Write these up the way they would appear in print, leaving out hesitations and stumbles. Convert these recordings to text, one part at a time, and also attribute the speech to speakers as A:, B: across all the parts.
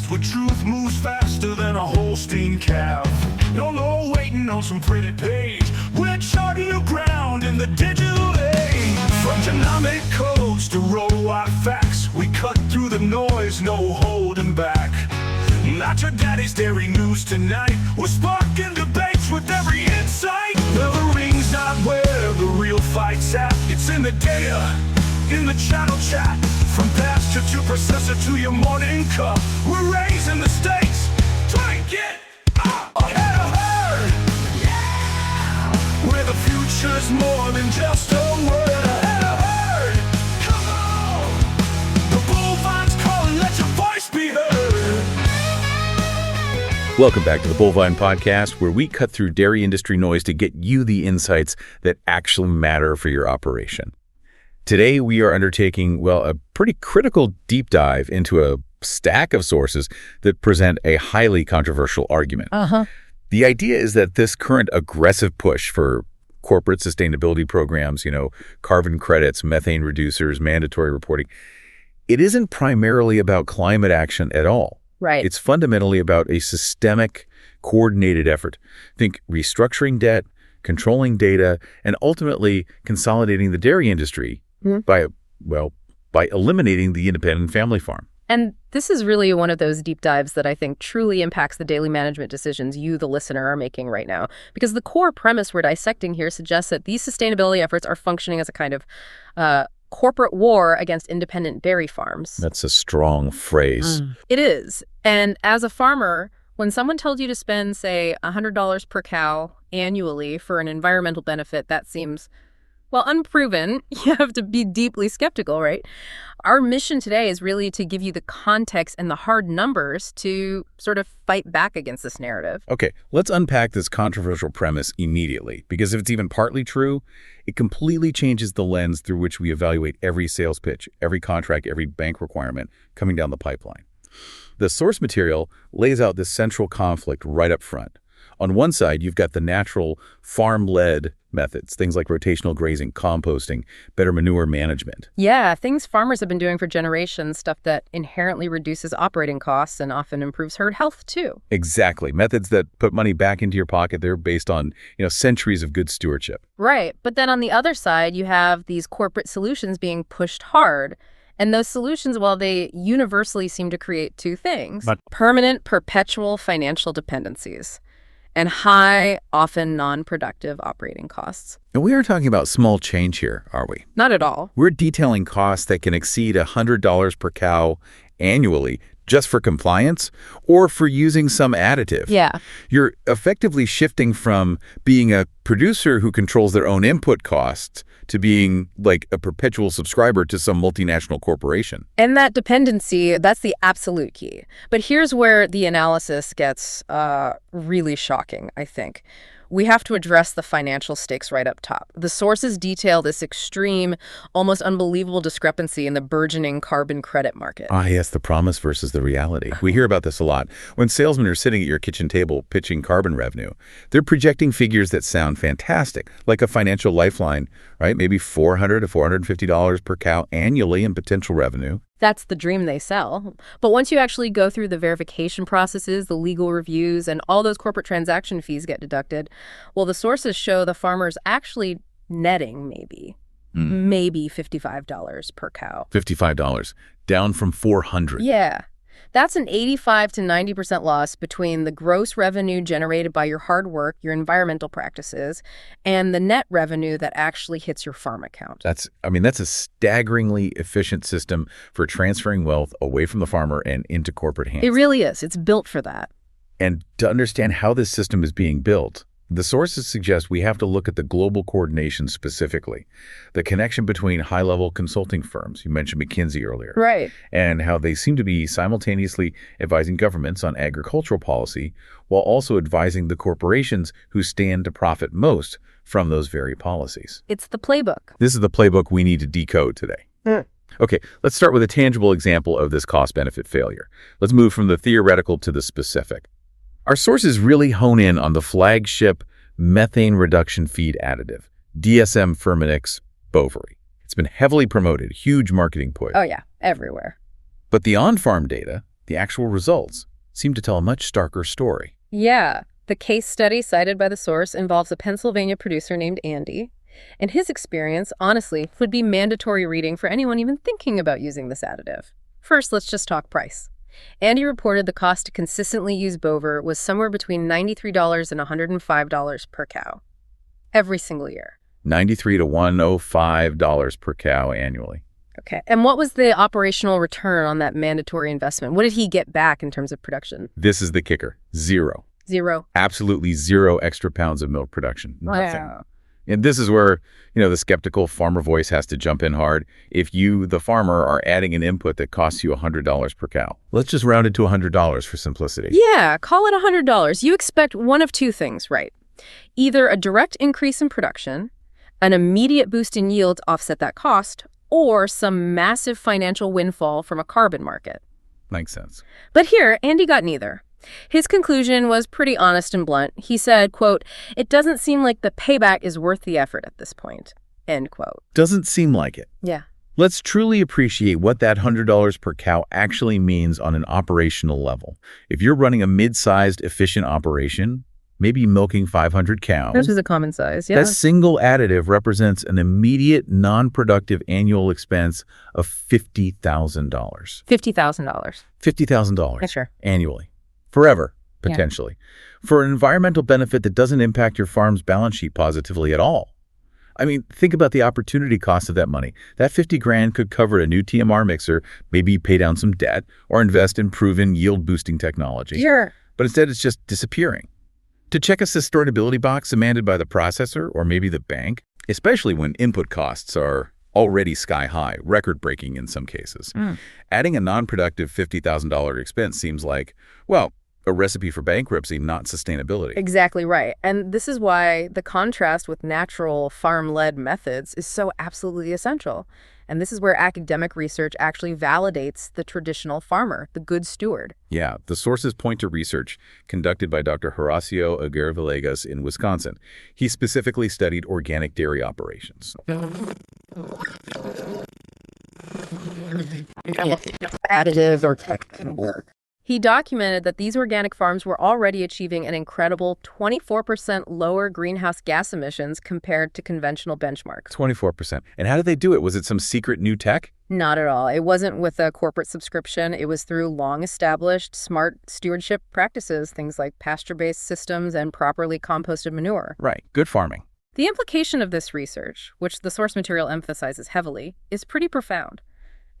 A: fast, where truth moves faster than a Holstein calf. No waiting on some pretty page. We're charting new ground in the digital age. From genomic codes to row-out facts, we cut through the noise, no holding back. Not your daddy's dairy news tonight. We're sparking debates with every insight. The ring's not where the real fight's at. It's in the data, in the channel chat. From pasture to processor to your morning cup, we're raising the stakes. Try and get ahead of herd. Yeah! Where the future's more than just a word. Ahead of herd. Come on! The Bullvine's calling, let your voice be heard.
B: Welcome back to the Bullvine podcast, where we cut through dairy industry noise to get you the insights that actually matter for your operation. Today, we are undertaking, a pretty critical deep dive into a stack of sources that present a highly controversial argument. The idea is that this current aggressive push for corporate sustainability programs, carbon credits, methane reducers, mandatory reporting, it isn't primarily about climate action at all.
C: Right.
B: It's fundamentally about a systemic, coordinated effort. Think restructuring debt, controlling data, and ultimately consolidating the dairy industry by eliminating the independent family farm.
C: And this is really one of those deep dives that I think truly impacts the daily management decisions you, the listener, are making right now. Because the core premise we're dissecting here suggests that these sustainability efforts are functioning as a kind of corporate war against independent dairy farms.
B: That's a strong phrase.
C: It is. And as a farmer, when someone tells you to spend, say, $100 per cow annually for an environmental benefit, that seems, unproven. You have to be deeply skeptical, right? Our mission today is really to give you the context and the hard numbers to sort of fight back against this narrative.
B: Okay, let's unpack this controversial premise immediately, because if it's even partly true, it completely changes the lens through which we evaluate every sales pitch, every contract, every bank requirement coming down the pipeline. The source material lays out this central conflict right up front. On one side, you've got the natural farm-led methods, things like rotational grazing, composting, better manure management.
C: Yeah, things farmers have been doing for generations, stuff that inherently reduces operating costs and often improves herd health, too.
B: Exactly. Methods that put money back into your pocket. They're based on, centuries of good stewardship.
C: Right. But then on the other side, you have these corporate solutions being pushed hard. And those solutions, they universally seem to create two things: permanent, perpetual financial dependencies and high, often non-productive operating costs.
B: And we aren't talking about small change here, are we?
C: Not at all.
B: We're detailing costs that can exceed $100 per cow annually just for compliance or for using some additive.
C: Yeah.
B: You're effectively shifting from being a producer who controls their own input costs to being like a perpetual subscriber to some multinational corporation.
C: And that dependency, that's the absolute key. But here's where the analysis gets really shocking, I think. We have to address the financial stakes right up top. The sources detail this extreme, almost unbelievable discrepancy in the burgeoning carbon credit market.
B: Yes, the promise versus the reality. We hear about this a lot. When salesmen are sitting at your kitchen table pitching carbon revenue, they're projecting figures that sound fantastic, like a financial lifeline, right? Maybe $400 to $450 per cow annually in potential revenue.
C: That's the dream they sell. But once you actually go through the verification processes, the legal reviews, and all those corporate transaction fees get deducted, the sources show the farmer's actually netting maybe $55 per cow.
B: $55, down from $400.
C: Yeah. That's an 85 to 90% loss between the gross revenue generated by your hard work, your environmental practices, and the net revenue that actually hits your farm account.
B: That's a staggeringly efficient system for transferring wealth away from the farmer and into corporate hands.
C: It really is. It's built for that.
B: And to understand how this system is being built, the sources suggest we have to look at the global coordination specifically, the connection between high-level consulting firms, you mentioned McKinsey earlier,
C: right,
B: and how they seem to be simultaneously advising governments on agricultural policy while also advising the corporations who stand to profit most from those very policies.
C: It's the playbook.
B: This is the playbook we need to decode today. Okay, let's start with a tangible example of this cost-benefit failure. Let's move from the theoretical to the specific. Our sources really hone in on the flagship methane reduction feed additive, DSM Firmenich Bovary. It's been heavily promoted, huge marketing push.
C: Oh yeah, everywhere.
B: But the on-farm data, the actual results seem to tell a much starker story.
C: Yeah, the case study cited by the source involves a Pennsylvania producer named Andy, and his experience, honestly, would be mandatory reading for anyone even thinking about using this additive. First, let's just talk price. Andy reported the cost to consistently use Bover was somewhere between $93 and $105 per cow every single year.
B: $93 to $105 per cow annually.
C: Okay. And what was the operational return on that mandatory investment? What did he get back in terms of production?
B: This is the kicker. Zero.
C: Zero.
B: Absolutely zero extra pounds of milk production. Nothing.
C: Wow.
B: And this is where, the skeptical farmer voice has to jump in hard. If you, the farmer, are adding an input that costs you $100 per cow, let's just round it to $100 for simplicity.
C: Yeah, call it $100. You expect one of two things, right? Either a direct increase in production, an immediate boost in yield to offset that cost, or some massive financial windfall from a carbon market.
B: Makes sense.
C: But here, Andy got neither. His conclusion was pretty honest and blunt. He said, quote, "It doesn't seem like the payback is worth the effort at this point," end quote.
B: Doesn't seem like it.
C: Yeah.
B: Let's truly appreciate what that $100 per cow actually means on an operational level. If you're running a mid-sized, efficient operation, maybe milking 500 cows.
C: This is a common size, yeah.
B: That single additive represents an immediate, non-productive annual expense of $50,000.
C: $50,000.
B: $50,000
C: Yeah, sure.
B: annually. Forever, potentially. Yeah. For an environmental benefit that doesn't impact your farm's balance sheet positively at all. I mean, think about the opportunity cost of that money. That $50,000 could cover a new TMR mixer, maybe pay down some debt, or invest in proven yield-boosting technology.
C: Sure.
B: But instead, it's just disappearing. To check a sustainability box demanded by the processor or maybe the bank, especially when input costs are already sky-high, record-breaking in some cases. Adding a non-productive $50,000 expense seems like, well, a recipe for bankruptcy, not sustainability.
C: Exactly right. And this is why the contrast with natural farm-led methods is so absolutely essential. And this is where academic research actually validates the traditional farmer, the good steward.
B: Yeah, the sources point to research conducted by Dr. Horacio Aguirre-Villegas in Wisconsin. He specifically studied organic dairy operations.
C: Additive or technical work. He documented that these organic farms were already achieving an incredible 24% lower greenhouse gas emissions compared to conventional benchmarks.
B: 24%. And how did they do it? Was it some secret new tech?
C: Not at all. It wasn't with a corporate subscription. It was through long-established smart stewardship practices, things like pasture-based systems and properly composted manure.
B: Right. Good farming.
C: The implication of this research, which the source material emphasizes heavily, is pretty profound.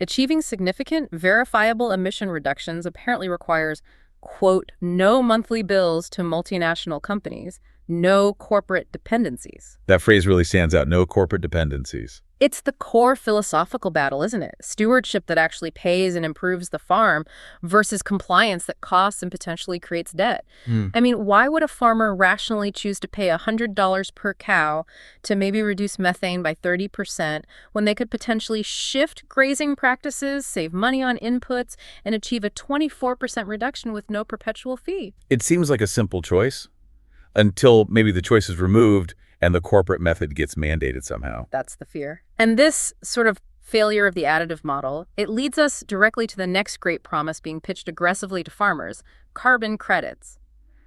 C: Achieving significant, verifiable emission reductions apparently requires, quote, no monthly bills to multinational companies, no corporate dependencies.
B: That phrase really stands out, no corporate dependencies.
C: It's the core philosophical battle, isn't it? Stewardship that actually pays and improves the farm versus compliance that costs and potentially creates debt. I mean, why would a farmer rationally choose to pay $100 per cow to maybe reduce methane by 30% when they could potentially shift grazing practices, save money on inputs, and achieve a 24% reduction with no perpetual fee?
B: It seems like a simple choice until maybe the choice is removed and the corporate method gets mandated somehow.
C: That's the fear. And this sort of failure of the additive model, it leads us directly to the next great promise being pitched aggressively to farmers, carbon credits.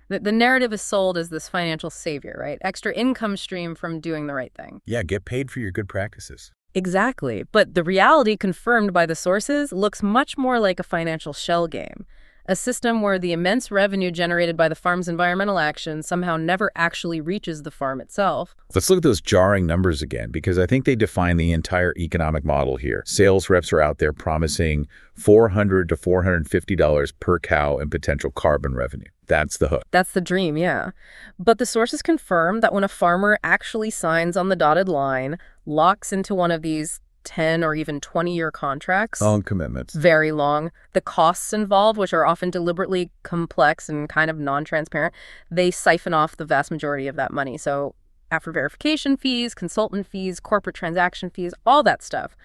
C: The narrative is sold as this financial savior, right? Extra income stream from doing the right thing.
B: Yeah, get paid for your good practices.
C: Exactly. But the reality confirmed by the sources looks much more like a financial shell game. A system where the immense revenue generated by the farm's environmental action somehow never actually reaches the farm itself.
B: Let's look at those jarring numbers again, because I think they define the entire economic model here. Sales reps are out there promising $400 to $450 per cow in potential carbon revenue. That's the hook.
C: That's the dream, yeah. But the sources confirm that when a farmer actually signs on the dotted line, locks into one of these 10 or even 20-year contracts.
B: Long commitments.
C: Very long. The costs involved, which are often deliberately complex and kind of non-transparent, they siphon off the vast majority of that money. So after verification fees, consultant fees, corporate transaction fees, all that stuff,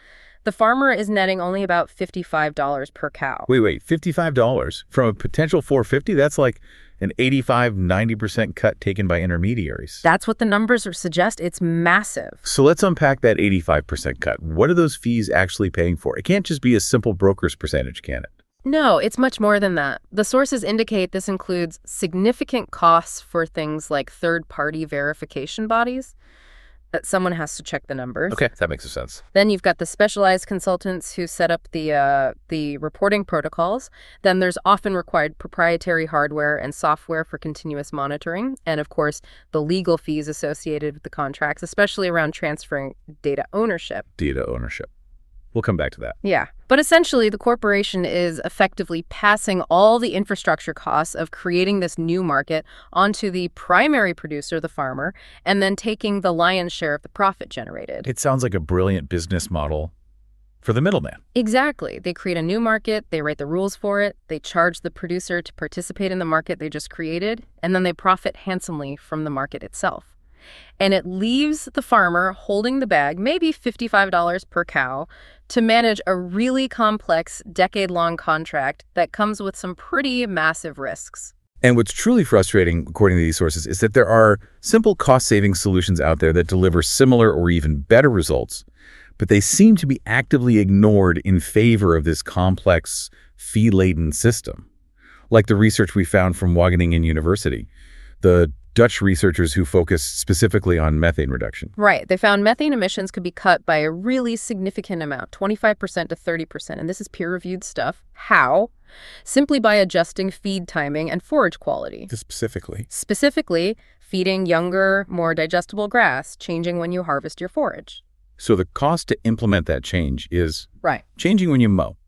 C: the farmer is netting only about $55 per cow.
B: Wait, $55? From a potential $450? That's like an 85–90% cut taken by intermediaries.
C: That's what the numbers suggest. It's massive.
B: So let's unpack that 85% cut. What are those fees actually paying for? It can't just be a simple broker's percentage, can it?
C: No, it's much more than that. The sources indicate this includes significant costs for things like third-party verification bodies, that someone has to check the numbers.
B: Okay, that makes sense.
C: Then you've got the specialized consultants who set up the reporting protocols. Then there's often required proprietary hardware and software for continuous monitoring. And of course, the legal fees associated with the contracts, especially around transferring data ownership.
B: Data ownership. We'll come back to that.
C: Yeah. But essentially, the corporation is effectively passing all the infrastructure costs of creating this new market onto the primary producer, the farmer, and then taking the lion's share of the profit generated.
B: It sounds like a brilliant business model for the middleman.
C: Exactly. They create a new market, they write the rules for it, they charge the producer to participate in the market they just created, and then they profit handsomely from the market itself. And it leaves the farmer holding the bag, maybe $55 per cow, to manage a really complex, decade-long contract that comes with some pretty massive risks.
B: And what's truly frustrating, according to these sources, is that there are simple cost-saving solutions out there that deliver similar or even better results, but they seem to be actively ignored in favor of this complex, fee-laden system. Like the research we found from Wageningen University, the Dutch researchers who focused specifically on methane reduction.
C: Right. They found methane emissions could be cut by a really significant amount, 25% to 30%. And this is peer-reviewed stuff. How? Simply by adjusting feed timing and forage quality.
B: Specifically?
C: Specifically, feeding younger, more digestible grass, changing when you harvest your forage.
B: So the cost to implement that change is
C: right.
B: Changing when you mow.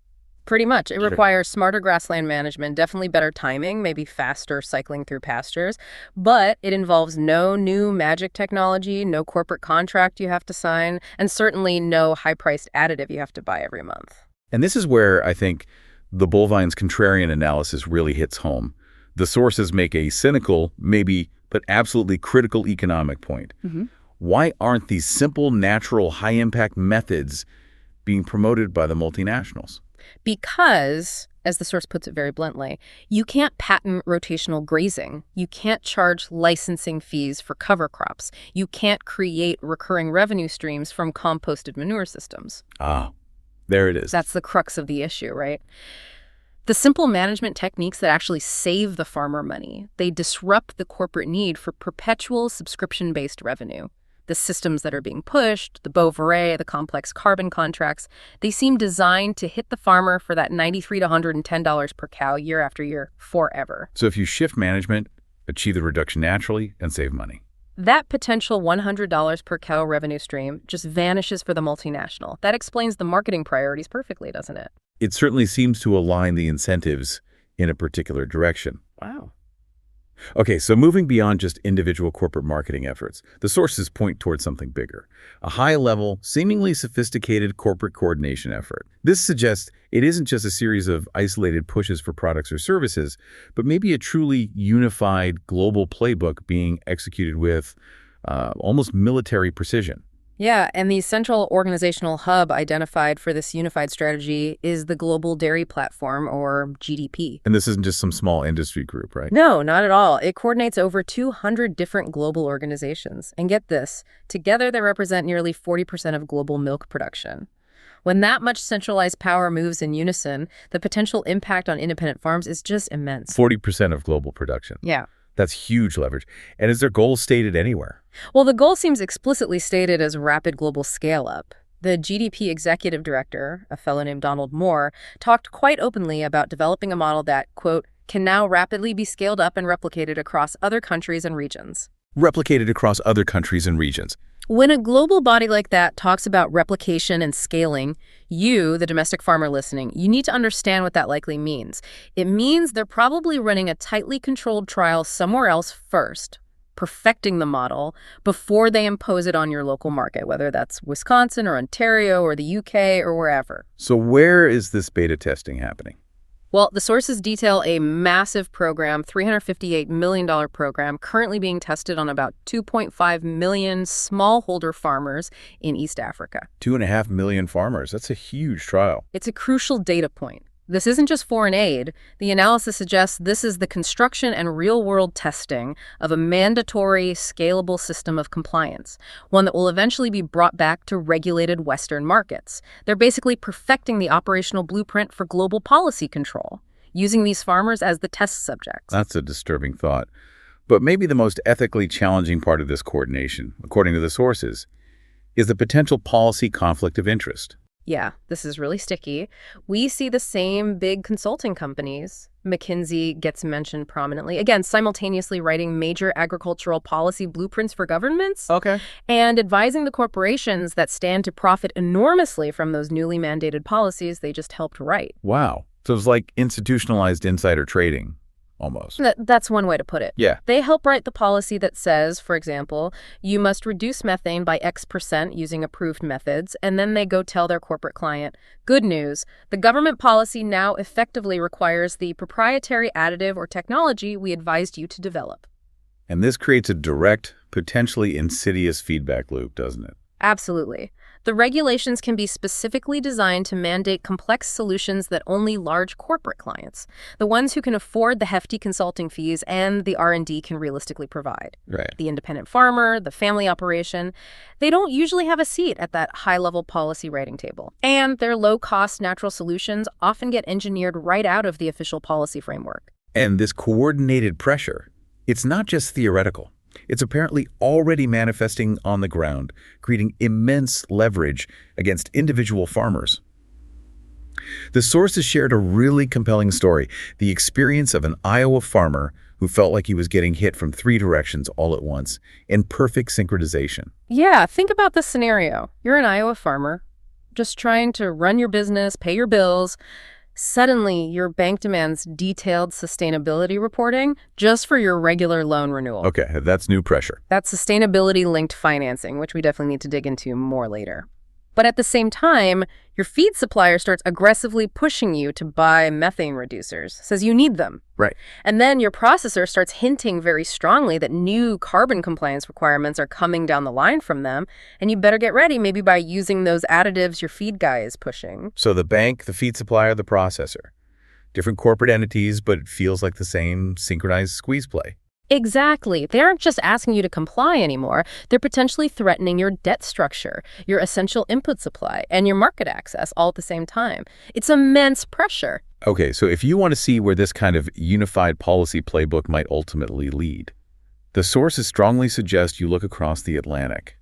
C: Pretty much. It requires smarter grassland management, definitely better timing, maybe faster cycling through pastures, but it involves no new magic technology, no corporate contract you have to sign, and certainly no high-priced additive you have to buy every month.
B: And this is where I think the Bullvine's contrarian analysis really hits home. The sources make a cynical, maybe, but absolutely critical economic point. Why aren't these simple, natural, high-impact methods being promoted by the multinationals?
C: Because, as the source puts it very bluntly, you can't patent rotational grazing. You can't charge licensing fees for cover crops. You can't create recurring revenue streams from composted manure systems.
B: Ah, there it is.
C: That's the crux of the issue, right? The simple management techniques that actually save the farmer money, they disrupt the corporate need for perpetual subscription-based revenue. The systems that are being pushed, the Bullvine, the complex carbon contracts, they seem designed to hit the farmer for that $93 to $110 per cow year after year forever.
B: So if you shift management, achieve the reduction naturally, and save money.
C: That potential $100 per cow revenue stream just vanishes for the multinational. That explains the marketing priorities perfectly, doesn't it?
B: It certainly seems to align the incentives in a particular direction.
C: Wow.
B: Okay, so moving beyond just individual corporate marketing efforts, the sources point towards something bigger, a high-level, seemingly sophisticated corporate coordination effort. This suggests it isn't just a series of isolated pushes for products or services, but maybe a truly unified global playbook being executed with almost military precision.
C: Yeah, and the central organizational hub identified for this unified strategy is the Global Dairy Platform, or GDP.
B: And this isn't just some small industry group, right?
C: No, not at all. It coordinates over 200 different global organizations. And get this, together they represent nearly 40% of global milk production. When that much centralized power moves in unison, the potential impact on independent farms is just immense.
B: 40% of global production.
C: Yeah.
B: That's huge leverage. And is their goal stated anywhere?
C: Well, the goal seems explicitly stated as rapid global scale-up. The GDP executive director, a fellow named Donald Moore, talked quite openly about developing a model that, quote, can now rapidly be scaled up and replicated across other countries and regions.
B: Replicated across other countries and regions.
C: When a global body like that talks about replication and scaling, you, the domestic farmer listening, you need to understand what that likely means. It means they're probably running a tightly controlled trial somewhere else first, perfecting the model before they impose it on your local market, whether that's Wisconsin or Ontario or the UK or wherever.
B: So where is this beta testing happening?
C: Well, the sources detail a massive program, $358 million program, currently being tested on about 2.5 million smallholder farmers in East Africa.
B: 2.5 million farmers. That's a huge trial.
C: It's a crucial data point. This isn't just foreign aid. The analysis suggests this is the construction and real-world testing of a mandatory, scalable system of compliance, one that will eventually be brought back to regulated Western markets. They're basically perfecting the operational blueprint for global policy control, using these farmers as the test subjects.
B: That's a disturbing thought. But maybe the most ethically challenging part of this coordination, according to the sources, is the potential policy conflict of interest.
C: Yeah, this is really sticky. We see the same big consulting companies. McKinsey gets mentioned prominently, again, simultaneously writing major agricultural policy blueprints for governments
B: Okay.
C: and advising the corporations that stand to profit enormously from those newly mandated policies they just helped write.
B: Wow. So it's like institutionalized insider trading, almost.
C: That's one way to put it.
B: Yeah.
C: They help write the policy that says, for example, you must reduce methane by X% using approved methods, and then they go tell their corporate client, good news, the government policy now effectively requires the proprietary additive or technology we advised you to develop.
B: And this creates a direct, potentially insidious feedback loop, doesn't it?
C: Absolutely. The regulations can be specifically designed to mandate complex solutions that only large corporate clients, the ones who can afford the hefty consulting fees and the R&D can realistically provide.
B: Right.
C: The independent farmer, the family operation, they don't usually have a seat at that high-level policy writing table. And their low-cost natural solutions often get engineered right out of the official policy framework.
B: And this coordinated pressure, it's not just theoretical. It's apparently already manifesting on the ground, creating immense leverage against individual farmers. The sources shared a really compelling story, the experience of an Iowa farmer who felt like he was getting hit from 3 directions all at once, in perfect synchronization.
C: Yeah, think about this scenario. You're an Iowa farmer, just trying to run your business, pay your bills. Suddenly, your bank demands detailed sustainability reporting just for your regular loan renewal.
B: Okay, that's new pressure.
C: That's sustainability-linked financing, which we definitely need to dig into more later. But at the same time, your feed supplier starts aggressively pushing you to buy methane reducers, says you need them.
B: Right.
C: And then your processor starts hinting very strongly that new carbon compliance requirements are coming down the line from them, and you better get ready maybe by using those additives your feed guy is pushing.
B: So the bank, the feed supplier, the processor. Different corporate entities, but it feels like the same synchronized squeeze play.
C: Exactly. They aren't just asking you to comply anymore. They're potentially threatening your debt structure, your essential input supply, and your market access all at the same time. It's immense pressure.
B: Okay, so if you want to see where this kind of unified policy playbook might ultimately lead, the sources strongly suggest you look across the Atlantic.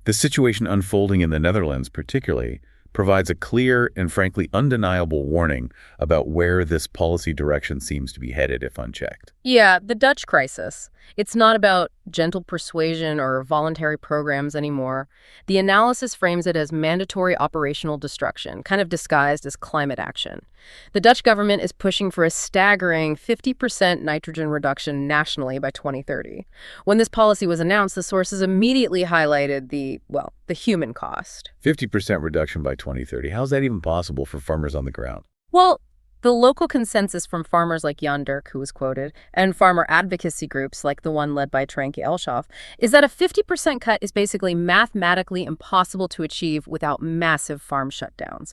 B: The situation unfolding in the Netherlands particularly provides a clear and frankly undeniable warning about where this policy direction seems to be headed if unchecked.
C: Yeah, the Dutch crisis. It's not about gentle persuasion or voluntary programs anymore. The analysis frames it as mandatory operational destruction, kind of disguised as climate action. The Dutch government is pushing for a staggering 50% nitrogen reduction nationally by 2030. When this policy was announced, the sources immediately highlighted the human cost.
B: 50% reduction by 2030. How's that even possible for farmers on the ground?
C: Well, the local consensus from farmers like Jan Dirk, who was quoted, and farmer advocacy groups like the one led by Trenke Elshoff, is that a 50% cut is basically mathematically impossible to achieve without massive farm shutdowns.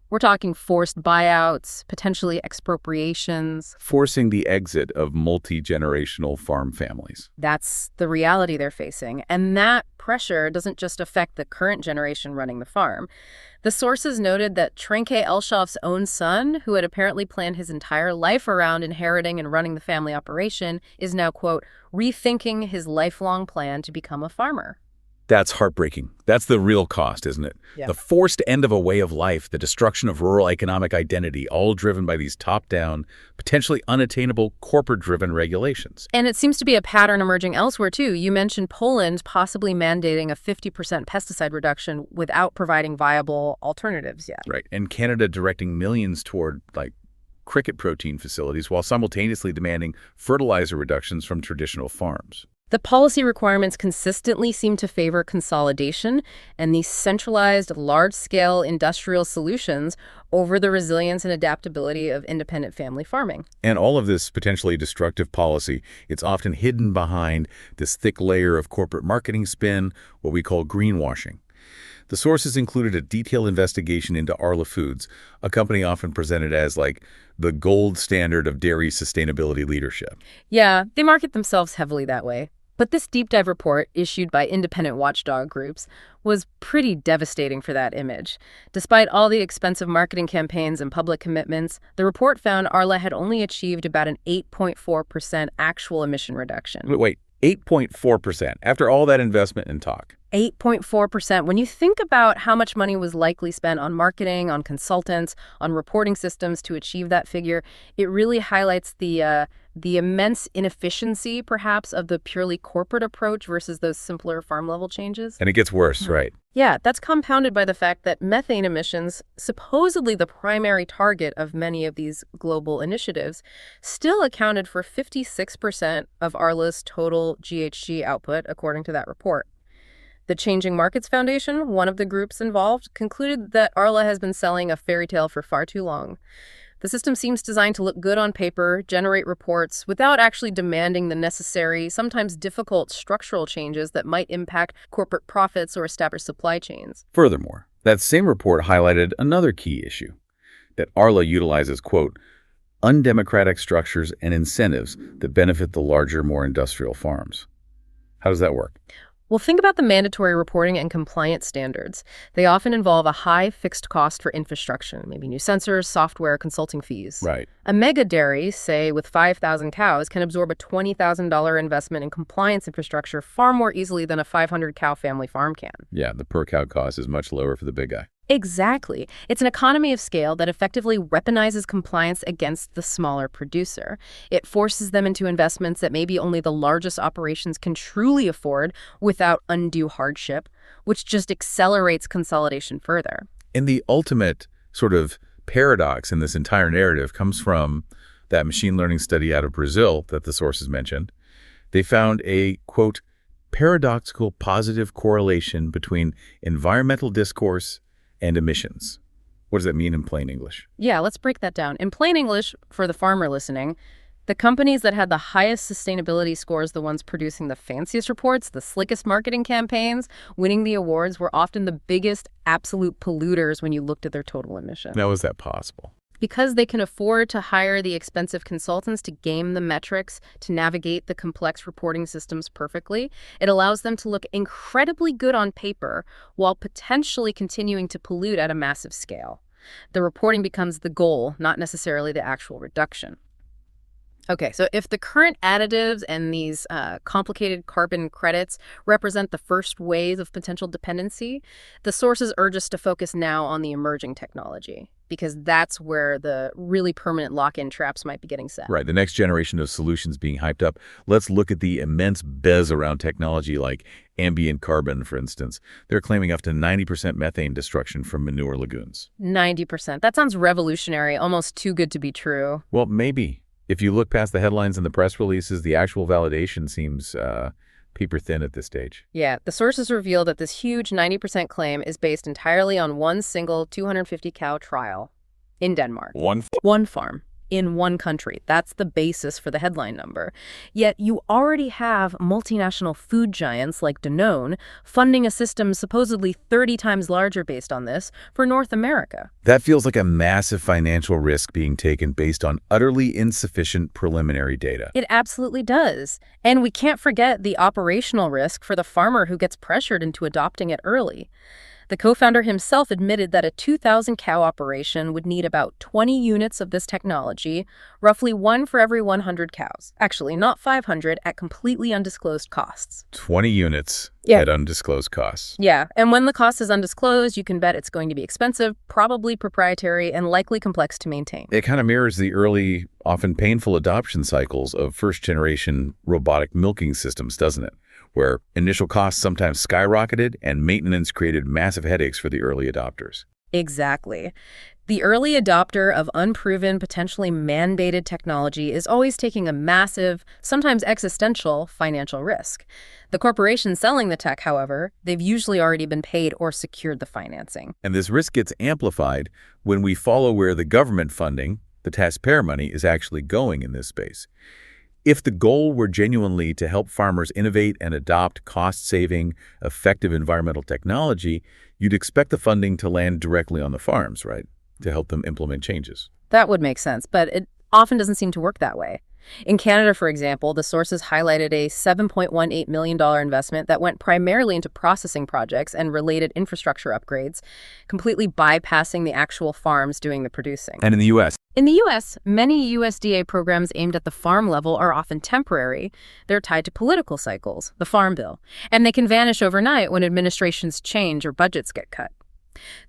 C: We're talking forced buyouts, potentially expropriations.
B: Forcing the exit of multi-generational farm families.
C: That's the reality they're facing. And that pressure doesn't just affect the current generation running the farm. The sources noted that Trenke Elshoff's own son, who had apparently planned his entire life around inheriting and running the family operation, is now, quote, rethinking his lifelong plan to become a farmer.
B: That's heartbreaking. That's the real cost, isn't it?
C: Yeah.
B: The forced end of a way of life, the destruction of rural economic identity, all driven by these top-down, potentially unattainable, corporate-driven regulations.
C: And it seems to be a pattern emerging elsewhere, too. You mentioned Poland possibly mandating a 50% pesticide reduction without providing viable alternatives yet.
B: Right. And Canada directing millions toward, cricket protein facilities while simultaneously demanding fertilizer reductions from traditional farms.
C: The policy requirements consistently seem to favor consolidation and these centralized, large-scale industrial solutions over the resilience and adaptability of independent family farming.
B: And all of this potentially destructive policy, it's often hidden behind this thick layer of corporate marketing spin, what we call greenwashing. The sources included a detailed investigation into Arla Foods, a company often presented as like the gold standard of dairy sustainability leadership.
C: Yeah, they market themselves heavily that way. But this deep dive report, issued by independent watchdog groups, was pretty devastating for that image. Despite all the expensive marketing campaigns and public commitments, the report found Arla had only achieved about an 8.4% actual emission reduction.
B: Wait, 8.4% after all that investment and talk.
C: 8.4%. When you think about how much money was likely spent on marketing, on consultants, on reporting systems to achieve that figure, it really highlights the immense inefficiency, perhaps, of the purely corporate approach versus those simpler farm-level changes.
B: And it gets worse, right?
C: Yeah, that's compounded by the fact that methane emissions, supposedly the primary target of many of these global initiatives, still accounted for 56% of Arla's total GHG output, according to that report. The Changing Markets Foundation, one of the groups involved, concluded that Arla has been selling a fairy tale for far too long. The system seems designed to look good on paper, generate reports, without actually demanding the necessary, sometimes difficult structural changes that might impact corporate profits or establish supply chains.
B: Furthermore, that same report highlighted another key issue, that Arla utilizes, quote, undemocratic structures and incentives that benefit the larger, more industrial farms. How does that work?
C: Well, think about the mandatory reporting and compliance standards. They often involve a high fixed cost for infrastructure, maybe new sensors, software, consulting fees.
B: Right.
C: A mega dairy, say with 5,000 cows, can absorb a $20,000 investment in compliance infrastructure far more easily than a 500-cow family farm can.
B: Yeah, the per cow cost is much lower for the big guy.
C: Exactly. It's an economy of scale that effectively weaponizes compliance against the smaller producer. It forces them into investments that maybe only the largest operations can truly afford without undue hardship, which just accelerates consolidation further.
B: And the ultimate sort of paradox in this entire narrative comes from that machine learning study out of Brazil that the sources mentioned. They found a, quote, paradoxical positive correlation between environmental discourse and emissions. What does that mean in plain English?
C: Yeah, let's break that down. In plain English, for the farmer listening, the companies that had the highest sustainability scores, the ones producing the fanciest reports, the slickest marketing campaigns, winning the awards, were often the biggest absolute polluters when you looked at their total emissions.
B: How is that possible?
C: Because they can afford to hire the expensive consultants to game the metrics, to navigate the complex reporting systems perfectly, it allows them to look incredibly good on paper while potentially continuing to pollute at a massive scale. The reporting becomes the goal, not necessarily the actual reduction. Okay, so if the current additives and these complicated carbon credits represent the first wave of potential dependency, the sources urge us to focus now on the emerging technology, because that's where the really permanent lock-in traps might be getting set.
B: Right, the next generation of solutions being hyped up. Let's look at the immense buzz around technology like ambient carbon, for instance. They're claiming up to 90% methane destruction from manure lagoons.
C: 90%. That sounds revolutionary, almost too good to be true.
B: Well, maybe. If you look past the headlines and the press releases, the actual validation seems paper thin at this stage.
C: Yeah, the sources reveal that this huge 90% claim is based entirely on one single 250-cow trial in Denmark. One farm. In one country. That's the basis for the headline number. Yet you already have multinational food giants like Danone funding a system supposedly 30 times larger based on this for North America.
B: That feels like a massive financial risk being taken based on utterly insufficient preliminary data.
C: It absolutely does. And we can't forget the operational risk for the farmer who gets pressured into adopting it early. The co-founder himself admitted that a 2,000-cow operation would need about 20 units of this technology, roughly one for every 100 cows. Actually, not 500, at completely undisclosed costs.
B: 20 units at undisclosed costs.
C: Yeah, and when the cost is undisclosed, you can bet it's going to be expensive, probably proprietary, and likely complex to maintain.
B: It kind of mirrors the early, often painful adoption cycles of first-generation robotic milking systems, doesn't it? Where initial costs sometimes skyrocketed and maintenance created massive headaches for the early adopters.
C: Exactly. The early adopter of unproven, potentially mandated technology is always taking a massive, sometimes existential, financial risk. The corporation selling the tech, however, they've usually already been paid or secured the financing.
B: And this risk gets amplified when we follow where the government funding, the taxpayer money, is actually going in this space. If the goal were genuinely to help farmers innovate and adopt cost-saving, effective environmental technology, you'd expect the funding to land directly on the farms, right? To help them implement changes.
C: That would make sense, but it often doesn't seem to work that way. In Canada, for example, the sources highlighted a $7.18 million investment that went primarily into processing projects and related infrastructure upgrades, completely bypassing the actual farms doing the producing.
B: And in the U.S.?
C: In the U.S., many USDA programs aimed at the farm level are often temporary. They're tied to political cycles, the Farm Bill, and they can vanish overnight when administrations change or budgets get cut.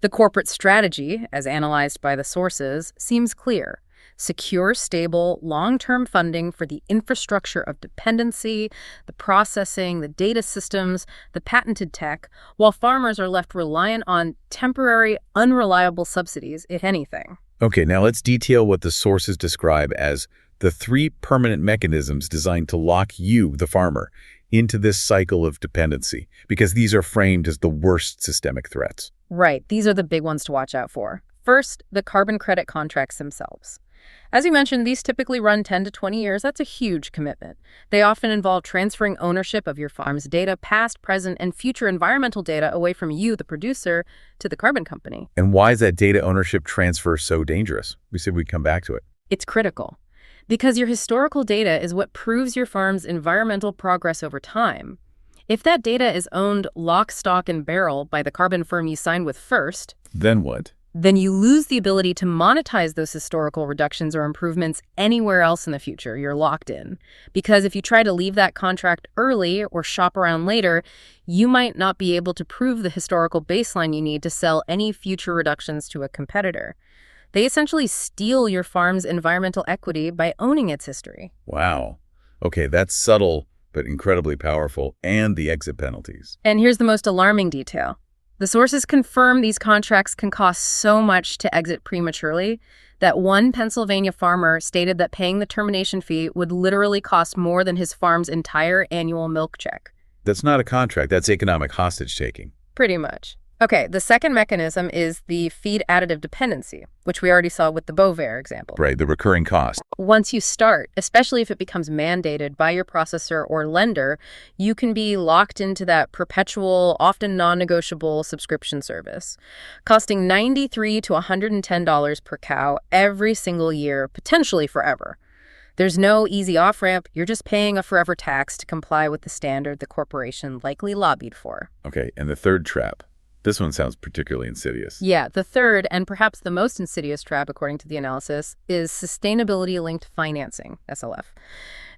C: The corporate strategy, as analyzed by the sources, seems clear. Secure, stable, long-term funding for the infrastructure of dependency, the processing, the data systems, the patented tech, while farmers are left reliant on temporary, unreliable subsidies, if anything.
B: Okay, now let's detail what the sources describe as the 3 permanent mechanisms designed to lock you, the farmer, into this cycle of dependency, because these are framed as the worst systemic threats.
C: Right, these are the big ones to watch out for. First, the carbon credit contracts themselves. As you mentioned, these typically run 10 to 20 years. That's a huge commitment. They often involve transferring ownership of your farm's data, past, present, and future environmental data away from you, the producer, to the carbon company.
B: And why is that data ownership transfer so dangerous? We said we'd come back to it.
C: It's critical because your historical data is what proves your farm's environmental progress over time. If that data is owned lock, stock, and barrel by the carbon firm you signed with first,
B: then what?
C: Then you lose the ability to monetize those historical reductions or improvements anywhere else in the future. You're locked in. Because if you try to leave that contract early or shop around later, you might not be able to prove the historical baseline you need to sell any future reductions to a competitor. They essentially steal your farm's environmental equity by owning its history.
B: Wow. Okay, that's subtle, but incredibly powerful, and the exit penalties.
C: And here's the most alarming detail. The sources confirm these contracts can cost so much to exit prematurely that one Pennsylvania farmer stated that paying the termination fee would literally cost more than his farm's entire annual milk check.
B: That's not a contract, that's economic hostage-taking.
C: Pretty much. Okay, the second mechanism is the feed additive dependency, which we already saw with the Bovaer example.
B: Right, the recurring cost.
C: Once you start, especially if it becomes mandated by your processor or lender, you can be locked into that perpetual, often non-negotiable subscription service, costing $93 to $110 per cow every single year, potentially forever. There's no easy off-ramp. You're just paying a forever tax to comply with the standard the corporation likely lobbied for.
B: Okay, and the third trap. This one sounds particularly insidious.
C: Yeah, the third, and perhaps the most insidious trap, according to the analysis, is sustainability-linked financing, SLF.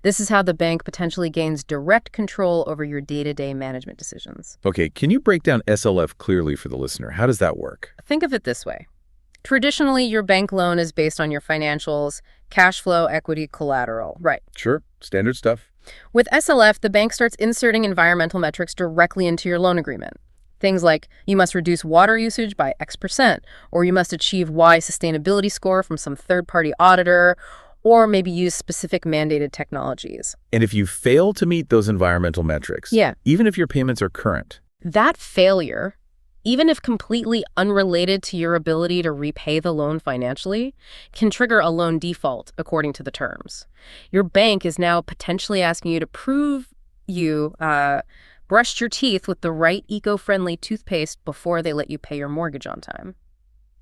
C: This is how the bank potentially gains direct control over your day-to-day management decisions.
B: Okay, can you break down SLF clearly for the listener? How does that work?
C: Think of it this way. Traditionally, your bank loan is based on your financials, cash flow, equity, collateral. Right.
B: Sure, standard stuff.
C: With SLF, the bank starts inserting environmental metrics directly into your loan agreement. Things like you must reduce water usage by X%, or you must achieve Y sustainability score from some third-party auditor, or maybe use specific mandated technologies.
B: And if you fail to meet those environmental metrics, even if your payments are current,
C: that failure, even if completely unrelated to your ability to repay the loan financially, can trigger a loan default according to the terms. Your bank is now potentially asking you to prove you brushed your teeth with the right eco-friendly toothpaste before they let you pay your mortgage on time.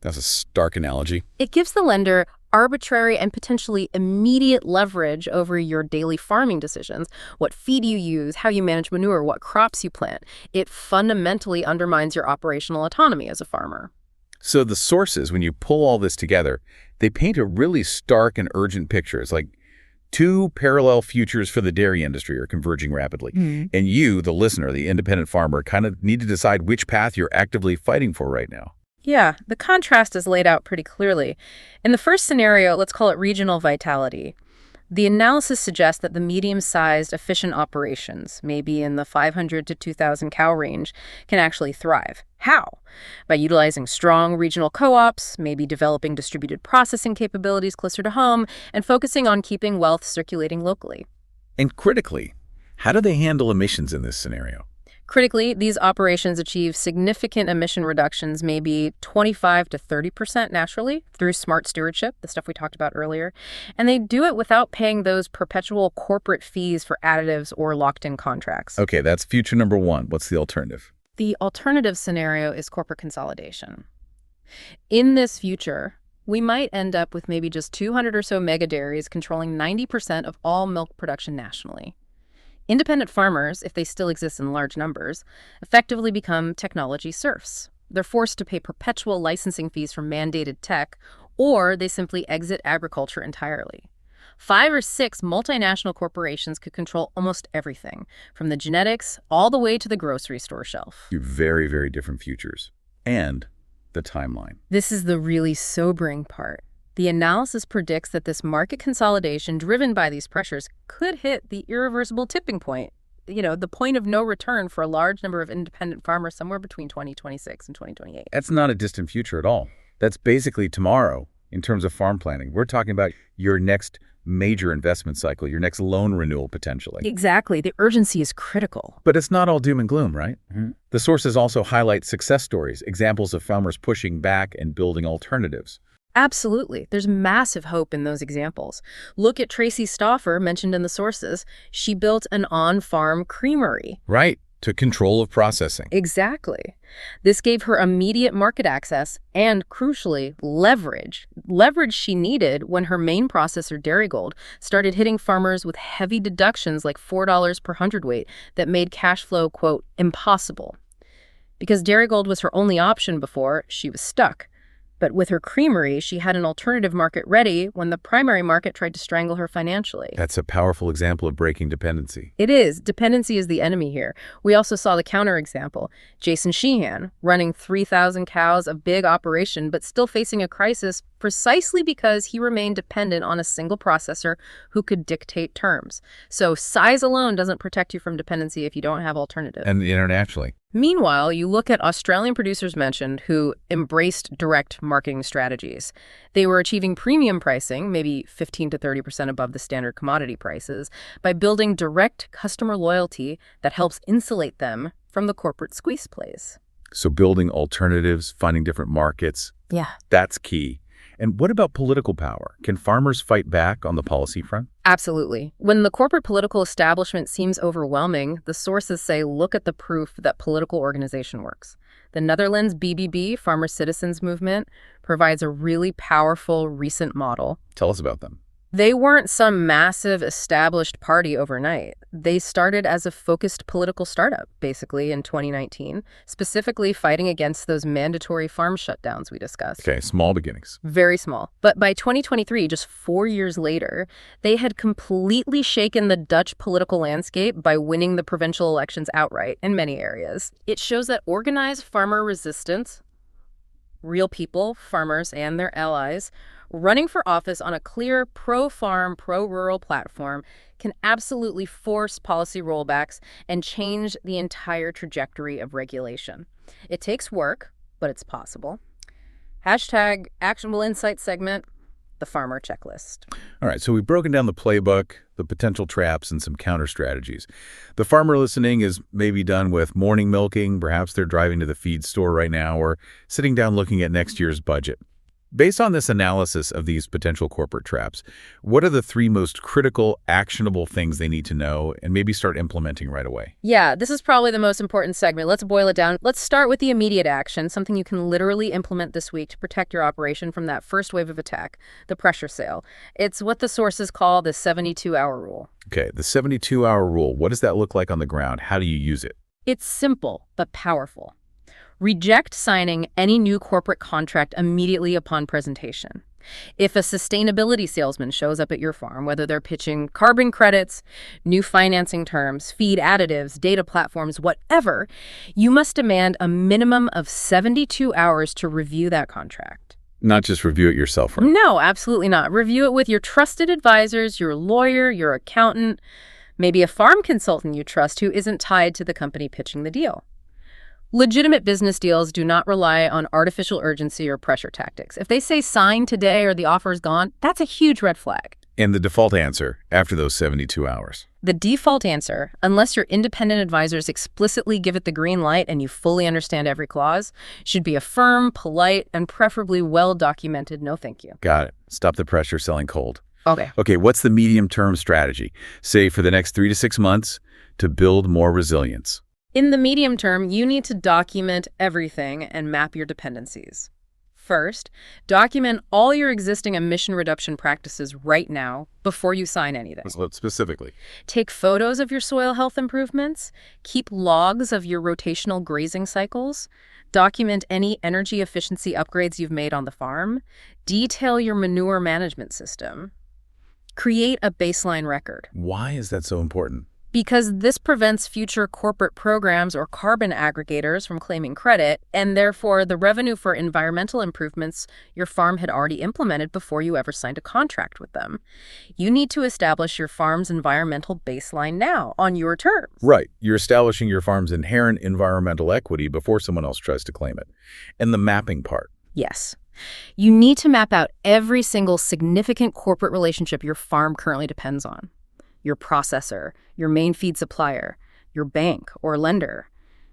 B: That's a stark analogy.
C: It gives the lender arbitrary and potentially immediate leverage over your daily farming decisions, what feed you use, how you manage manure, what crops you plant. It fundamentally undermines your operational autonomy as a farmer.
B: So the sources, when you pull all this together, they paint a really stark and urgent picture. It's like two parallel futures for the dairy industry are converging rapidly. And you, the listener, the independent farmer, kind of need to decide which path you're actively fighting for right now.
C: Yeah, the contrast is laid out pretty clearly. In the first scenario, let's call it regional vitality. The analysis suggests that the medium-sized, efficient operations, maybe in the 500 to 2,000 cow range, can actually thrive. How? By utilizing strong regional co-ops, maybe developing distributed processing capabilities closer to home, and focusing on keeping wealth circulating locally.
B: And critically, how do they handle emissions in this scenario?
C: Critically, these operations achieve significant emission reductions, maybe 25 to 30% naturally through smart stewardship, the stuff we talked about earlier. And they do it without paying those perpetual corporate fees for additives or locked-in contracts.
B: Okay, that's future number one. What's the alternative?
C: The alternative scenario is corporate consolidation. In this future, we might end up with maybe just 200 or so mega dairies controlling 90% of all milk production nationally. Independent farmers, if they still exist in large numbers, effectively become technology serfs. They're forced to pay perpetual licensing fees for mandated tech, or they simply exit agriculture entirely. 5 or 6 multinational corporations could control almost everything, from the genetics all the way to the grocery store shelf.
B: Two very, very different futures. And the timeline.
C: This is the really sobering part. The analysis predicts that this market consolidation driven by these pressures could hit the irreversible tipping point, the point of no return for a large number of independent farmers somewhere between 2026 and 2028.
B: That's not a distant future at all. That's basically tomorrow in terms of farm planning. We're talking about your next major investment cycle, your next loan renewal potentially.
C: Exactly. The urgency is critical.
B: But it's not all doom and gloom, right? Mm-hmm. The sources also highlight success stories, examples of farmers pushing back and building alternatives.
C: Absolutely. There's massive hope in those examples. Look at Tracy Stauffer, mentioned in the sources. She built an on-farm creamery.
B: Right, to control of processing.
C: Exactly. This gave her immediate market access and, crucially, leverage. Leverage she needed when her main processor, Dairygold, started hitting farmers with heavy deductions like $4 per hundredweight that made cash flow, quote, impossible. Because Dairygold was her only option before, she was stuck. But with her creamery, she had an alternative market ready when the primary market tried to strangle her financially.
B: That's a powerful example of breaking dependency.
C: It is. Dependency is the enemy here. We also saw the counterexample. Jason Sheehan, running 3,000 cows, a big operation, but still facing a crisis precisely because he remained dependent on a single processor who could dictate terms. So size alone doesn't protect you from dependency if you don't have alternatives.
B: And internationally.
C: Meanwhile, you look at Australian producers mentioned who embraced direct marketing strategies. They were achieving premium pricing, maybe 15 to 30% above the standard commodity prices, by building direct customer loyalty that helps insulate them from the corporate squeeze plays.
B: So building alternatives, finding different markets.
C: Yeah.
B: That's key. And what about political power? Can farmers fight back on the policy front?
C: Absolutely. When the corporate political establishment seems overwhelming, the sources say look at the proof that political organization works. The Netherlands BBB, Farmer Citizens Movement, provides a really powerful recent model.
B: Tell us about them.
C: They weren't some massive established party overnight. They started as a focused political startup, basically, in 2019, specifically fighting against those mandatory farm shutdowns we discussed.
B: Okay, small beginnings.
C: Very small. But by 2023, just 4 years later, they had completely shaken the Dutch political landscape by winning the provincial elections outright in many areas. It shows that organized farmer resistance, real people, farmers, and their allies, running for office on a clear pro-farm, pro-rural platform can absolutely force policy rollbacks and change the entire trajectory of regulation. It takes work, but it's possible. Hashtag Actionable Insights segment, the farmer checklist.
B: All right, so we've broken down the playbook, the potential traps, and some counter strategies. The farmer listening is maybe done with morning milking. Perhaps they're driving to the feed store right now or sitting down looking at next year's budget. Based on this analysis of these potential corporate traps, what are the 3 most critical, actionable things they need to know and maybe start implementing right away?
C: Yeah, this is probably the most important segment. Let's boil it down. Let's start with the immediate action, something you can literally implement this week to protect your operation from that first wave of attack, the pressure sale. It's what the sources call the 72-hour rule.
B: Okay, the 72-hour rule. What does that look like on the ground? How do you use it?
C: It's simple, but powerful. Reject signing any new corporate contract immediately upon presentation. If a sustainability salesman shows up at your farm, whether they're pitching carbon credits, new financing terms, feed additives, data platforms, whatever, you must demand a minimum of 72 hours to review that contract.
B: Not just review it yourself, right?
C: No, absolutely not. Review it with your trusted advisors, your lawyer, your accountant, maybe a farm consultant you trust who isn't tied to the company pitching the deal. Legitimate business deals do not rely on artificial urgency or pressure tactics. If they say sign today or the offer is gone, that's a huge red flag.
B: And the default answer after those 72 hours?
C: The default answer, unless your independent advisors explicitly give it the green light and you fully understand every clause, should be a firm, polite, and preferably well-documented no thank you.
B: Got it. Stop the pressure selling cold.
C: Okay.
B: What's the medium-term strategy, say for the next 3 to 6 months, to build more resilience?
C: In the medium term, you need to document everything and map your dependencies. First, document all your existing emission reduction practices right now before you sign anything.
B: Specifically?
C: Take photos of your soil health improvements, keep logs of your rotational grazing cycles, document any energy efficiency upgrades you've made on the farm, detail your manure management system, create a baseline record.
B: Why is that so important?
C: Because this prevents future corporate programs or carbon aggregators from claiming credit, and therefore the revenue for environmental improvements your farm had already implemented before you ever signed a contract with them. You need to establish your farm's environmental baseline now, on your terms.
B: Right. You're establishing your farm's inherent environmental equity before someone else tries to claim it. And the mapping part.
C: Yes. You need to map out every single significant corporate relationship your farm currently depends on. Your processor, your main feed supplier, your bank or lender,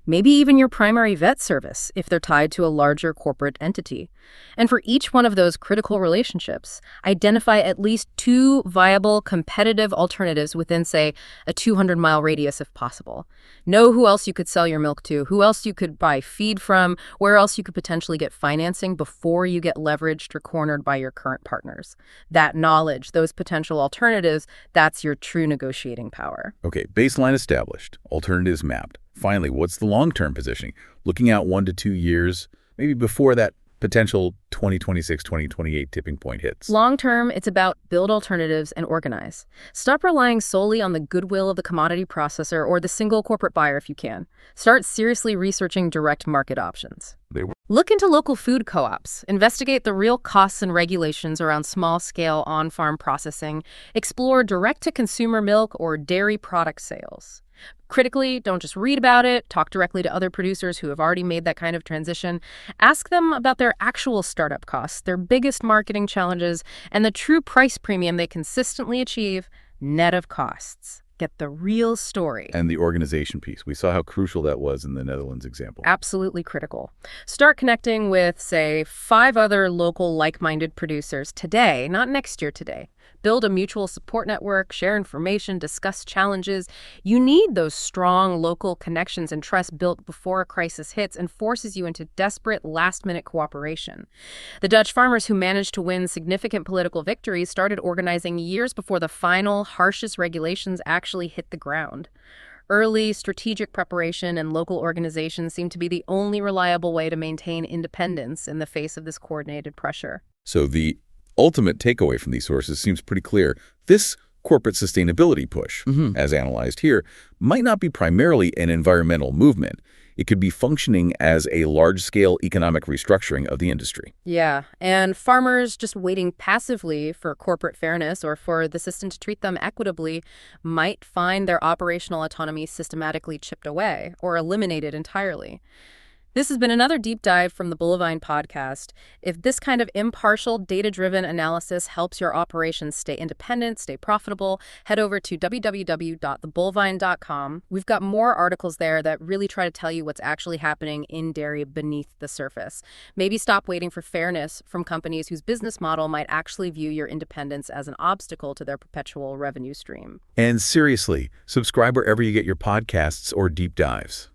C: maybe even your primary vet service if they're tied to a larger corporate entity. And for each one of those critical relationships, identify at least 2 viable competitive alternatives within, say, a 200-mile radius if possible. Know who else you could sell your milk to, who else you could buy feed from, where else you could potentially get financing before you get leveraged or cornered by your current partners. That knowledge, those potential alternatives, that's your true negotiating power.
B: Okay, baseline established, alternatives mapped. Finally, what's the long-term positioning? Looking out 1 to 2 years, maybe before that potential 2026, 2028 tipping point hits.
C: Long-term, it's about build alternatives and organize. Stop relying solely on the goodwill of the commodity processor or the single corporate buyer if you can. Start seriously researching direct market options. Look into local food co-ops. Investigate the real costs and regulations around small-scale on-farm processing. Explore direct-to-consumer milk or dairy product sales. Critically, don't just read about it. Talk directly to other producers who have already made that kind of transition. Ask them about their actual startup costs, their biggest marketing challenges, and the true price premium they consistently achieve net of costs. Get the real story.
B: And the organization piece. We saw how crucial that was in the Netherlands example.
C: Absolutely critical. Start connecting with, say, 5 other local like-minded producers today, not next year, today. Build a mutual support network, share information, discuss challenges. You need those strong local connections and trust built before a crisis hits and forces you into desperate last-minute cooperation. The Dutch farmers who managed to win significant political victories started organizing years before the final, harshest regulations actually hit the ground. Early strategic preparation and local organization seem to be the only reliable way to maintain independence in the face of this coordinated pressure.
B: So the ultimate takeaway from these sources seems pretty clear. This corporate sustainability push, as analyzed here, might not be primarily an environmental movement. It could be functioning as a large-scale economic restructuring of the industry.
C: Yeah, and farmers just waiting passively for corporate fairness or for the system to treat them equitably might find their operational autonomy systematically chipped away or eliminated entirely. This has been another deep dive from the Bullvine podcast. If this kind of impartial, data-driven analysis helps your operations stay independent, stay profitable, head over to www.thebullvine.com. We've got more articles there that really try to tell you what's actually happening in dairy beneath the surface. Maybe stop waiting for fairness from companies whose business model might actually view your independence as an obstacle to their perpetual revenue stream.
B: And seriously, subscribe wherever you get your podcasts or deep dives.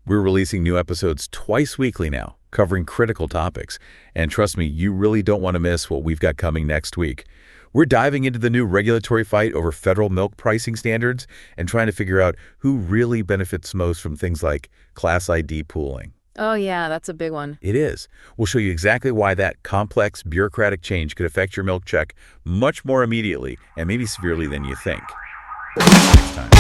B: We're releasing new episodes twice weekly now, covering critical topics. And trust me, you really don't want to miss what we've got coming next week. We're diving into the new regulatory fight over federal milk pricing standards and trying to figure out who really benefits most from things like Class ID pooling.
C: Oh yeah, that's a big one.
B: It is. We'll show you exactly why that complex bureaucratic change could affect your milk check much more immediately and maybe severely than you think. Next time.